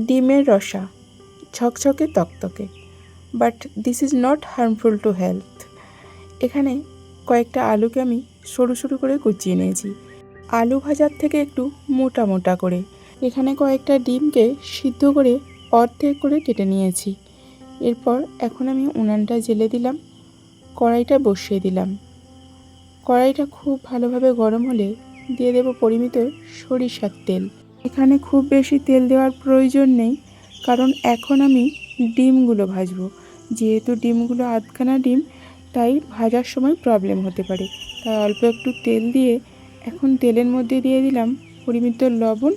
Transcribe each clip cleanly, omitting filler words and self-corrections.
ডিমের রসা, ঝকঝকে তকতকে, but this is not harmful to health. এখানে কয়েকটা আলুকে আমি সরু সরু করে কুচিয়ে নিয়েছি, আলু ভাজার থেকে একটু মোটা মোটা করে। এখানে কয়েকটা ডিমকে সিদ্ধ করে অর্ধেক করে কেটে নিয়েছি। এরপর এখন আমি উনানটা জ্বেলে দিলাম, কড়াইটা বসিয়ে দিলাম। কড়াইটা খুব ভালোভাবে গরম হলে দিয়ে দেব পরিমিত সরিষার তেল। এখানে খুব বেশি তেল দেওয়ার প্রয়োজন নেই, কারণ এখন আমি ডিমগুলো ভাজবো। যেহেতু ডিমগুলো আধখানা ডিম, তাই ভাজার সময় প্রবলেম হতে পারে। তাই অল্প একটু তেল দিয়ে এখন তেলের মধ্যে দিয়ে দিলাম পরিমিত লবণ,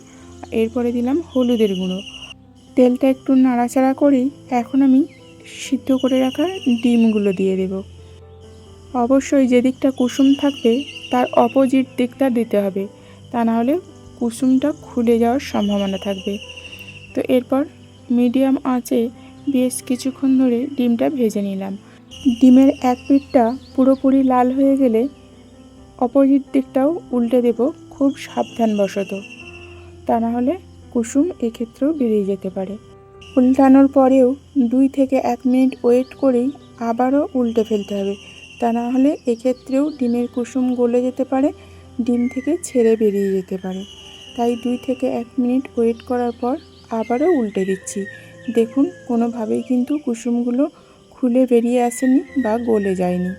এরপরে দিলাম হলুদের গুঁড়ো। তেলটা একটু নাড়াচাড়া করেই এখন আমি সিদ্ধ করে রাখা ডিমগুলো দিয়ে দেব। অবশ্যই যে দিকটা কুসুম থাকবে তার অপোজিট দিকটা দিতে হবে, তা নাহলে কুসুমটা খুলে যাওয়ার সম্ভাবনা থাকবে। তো এরপর মিডিয়াম আঁচে বেশ কিছুক্ষণ ধরে ডিমটা ভেজে নিলাম। ডিমের এক পিঠটা পুরোপুরি লাল হয়ে গেলে অপোজিট দিকটাও উল্টে দেব, খুব সাবধানবশত, তা নাহলে কুসুম এক্ষেত্রেও বেরিয়ে যেতে পারে। উল্টানোর পরেও 2 থেকে 1 মিনিট ওয়েট করেই আবারও উল্টে ফেলতে হবে, তা না হলে এক্ষেত্রেও ডিমের কুসুম গলে যেতে পারে, ডিম থেকে ছেড়ে বেরিয়ে যেতে পারে। তাই 2 থেকে 1 মিনিট ওয়েট করার পর আবারও উল্টে দিচ্ছি। দেখুন কোনোভাবেই কিন্তু কুসুমগুলো খুলে বেরিয়ে আসেনি বা গলে যায়নি।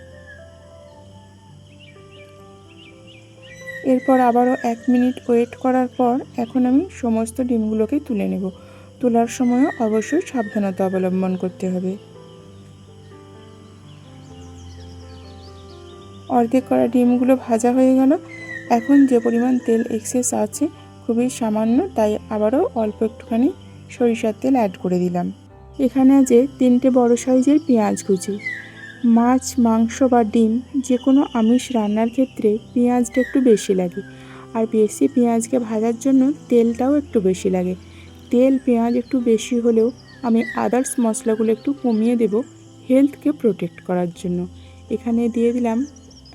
এরপর আবারও 1 মিনিট ওয়েট করার পর এখন আমি সমস্ত ডিমগুলোকে তুলে নেব। তোলার সময়ও অবশ্যই সাবধানতা অবলম্বন করতে হবে। অর্ধেক করা ডিমগুলো ভাজা হয়ে গেল। এখন যে পরিমাণ তেল এক্সেস আছে খুবই সামান্য, তাই আবারও অল্প একটুখানি সরিষার তেল অ্যাড করে দিলাম। এখানে আছে 3টে বড় সাইজের পেঁয়াজ কুচি। মাছ, মাংস বা ডিম যে কোনো আমিষ রান্নার ক্ষেত্রে পেঁয়াজটা একটু বেশি লাগে, আর বেশি পেঁয়াজকে ভাজার জন্য তেলটাও একটু বেশি লাগে। তেল পেঁয়াজ একটু বেশি হলেও আমি আদার্স মশলাগুলো একটু কমিয়ে দেব হেলথকে প্রোটেক্ট করার জন্য। এখানে দিয়ে দিলাম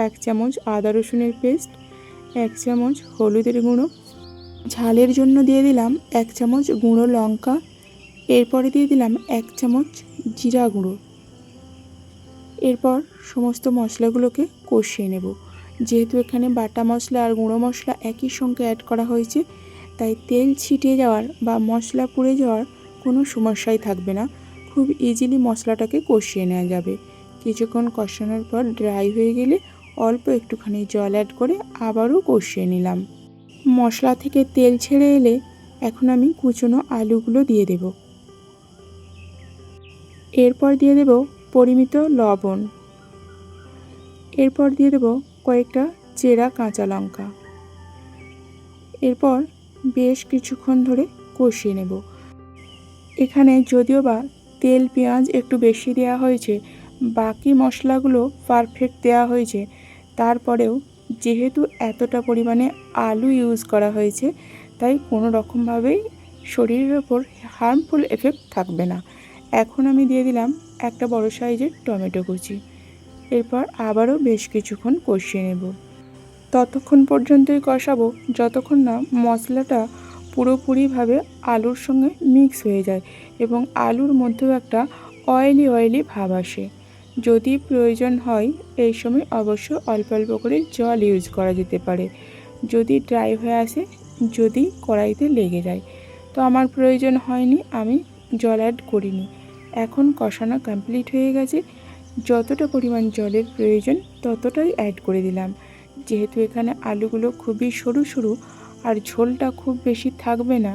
1 চামচ আদা রসুনের পেস্ট, 1 চামচ হলুদের গুঁড়ো, ঝালের জন্য দিয়ে দিলাম 1 চামচ গুঁড়ো লঙ্কা, এরপরে দিয়ে দিলাম 1 চামচ জিরা গুঁড়ো। এরপর সমস্ত মশলাগুলোকে কষিয়ে নেব। যেহেতু এখানে বাটা মশলা আর গুঁড়ো মশলা একই সঙ্গে অ্যাড করা হয়েছে, তাই তেল ছিটে যাওয়ার বা মশলা পুড়ে যাওয়ার কোনো সমস্যাই থাকবে না। খুব ইজিলি মশলাটাকে কষিয়ে নেওয়া যাবে। কিছুক্ষণ কষানোর পর ড্রাই হয়ে গেলে অল্প একটুখানি জল অ্যাড করে আবারও কষিয়ে নিলাম। মশলা থেকে তেল ছেড়ে এলে এখন আমি কুচনো আলুগুলো দিয়ে দেব। এরপর দিয়ে দেব পরিমিত লবণ। এরপর দিয়ে দেব কয়েকটা চেরা কাঁচা লঙ্কা। এরপর বেশ কিছুক্ষণ ধরে কষিয়ে নেব। এখানে যদিও বা তেল পেঁয়াজ একটু বেশি দেওয়া হয়েছে, বাকি মশলাগুলো পারফেক্ট দেওয়া হয়েছে, তারপরেও যেহেতু এতটা পরিমাণে আলু ইউজ করা হয়েছে, তাই কোনো রকমভাবেই শরীরের ওপর হার্মফুল এফেক্ট থাকবে না। এখন আমি দিয়ে দিলাম একটা বড় সাইজের টমেটো কুচি। এরপর আবারও বেশ কিছুক্ষণ কষিয়ে নেব। ততক্ষণ পর্যন্তই কষাবো যতক্ষণ না মশলাটা পুরোপুরিভাবে আলুর সঙ্গে মিক্স হয়ে যায় এবং আলুর মধ্যেও একটা অয়েলি ভাব আসে। যদি প্রয়োজন হয় এই সময় অবশ্য অল্প অল্প করে জল ইউজ করা যেতে পারে, যদি ড্রাই হয়ে আসে, যদি কড়াইতে লেগে যায়। তো আমার প্রয়োজন হয়নি, আমি জল অ্যাড করিনি। এখন কষানো কমপ্লিট হয়ে গেছে। যতটা পরিমাণ জলের প্রয়োজন ততটাই অ্যাড করে দিলাম। যেহেতু এখানে আলুগুলো খুবই সরু সরু আর ঝোলটা খুব বেশি থাকবে না,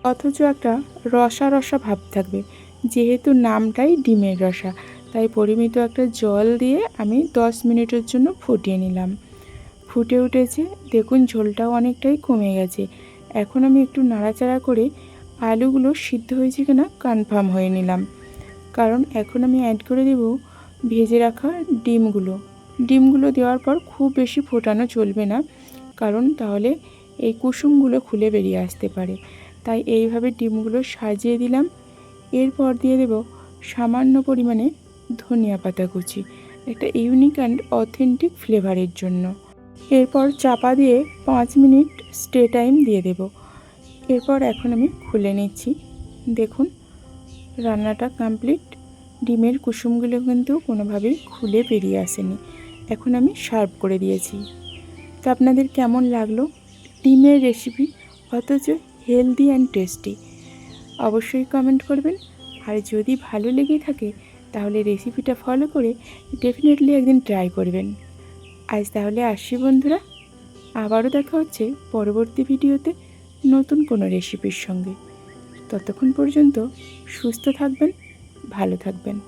অথচ একটা রসা রসা ভাব থাকবে। যেহেতু নামটাই ডিমের রসা, তাই পরিমিত একটা জল দিয়ে আমি 10 মিনিটের জন্য ফুটিয়ে নিলাম। ফুটে উঠেছে, দেখুন ঝোলটাও অনেকটাই কমে গেছে। এখন আমি একটু নাড়াচাড়া করে আলুগুলো সিদ্ধ হয়েছে কিনা কনফার্ম হয়ে নিলাম, কারণ এখন আমি অ্যাড করে দেব ভেজে রাখা ডিমগুলো। ডিমগুলো দেওয়ার পর খুব বেশি ফোটানো চলবে না, কারণ তাহলে এই কুসুমগুলো খুলে বেরিয়ে আসতে পারে। তাই এইভাবে ডিমগুলো সাজিয়ে দিলাম। এরপর দিয়ে দেব সামান্য পরিমাণে ধনিয়া পাতা কুচি, একটা ইউনিক অ্যান্ড অথেন্টিক ফ্লেভারের জন্য। এরপর চাপা দিয়ে 5 মিনিট স্টে টাইম দিয়ে দেব। এরপর এখন আমি খুলে নিচ্ছি। দেখুন রান্নাটা কমপ্লিট। ডিমের কুসুমগুলো কিন্তু কোনোভাবেই খুলে বেরিয়ে আসেনি। এখন আমি সার্ভ করে দিয়েছি। তো আপনাদের কেমন লাগলো ডিমের রেসিপি, অথচ হেলদি অ্যান্ড টেস্টি? অবশ্যই কমেন্ট করবেন। আর যদি ভালো লেগে থাকে তাহলে রেসিপিটা ফলো করে ডেফিনেটলি একদিন ট্রাই করবেন। আজ তাহলে আসছি বন্ধুরা, আবারও দেখা হচ্ছে পরবর্তী ভিডিওতে নতুন কোনো রেসিপির সঙ্গে। ততক্ষণ পর্যন্ত সুস্থ থাকবেন, ভালো থাকবেন।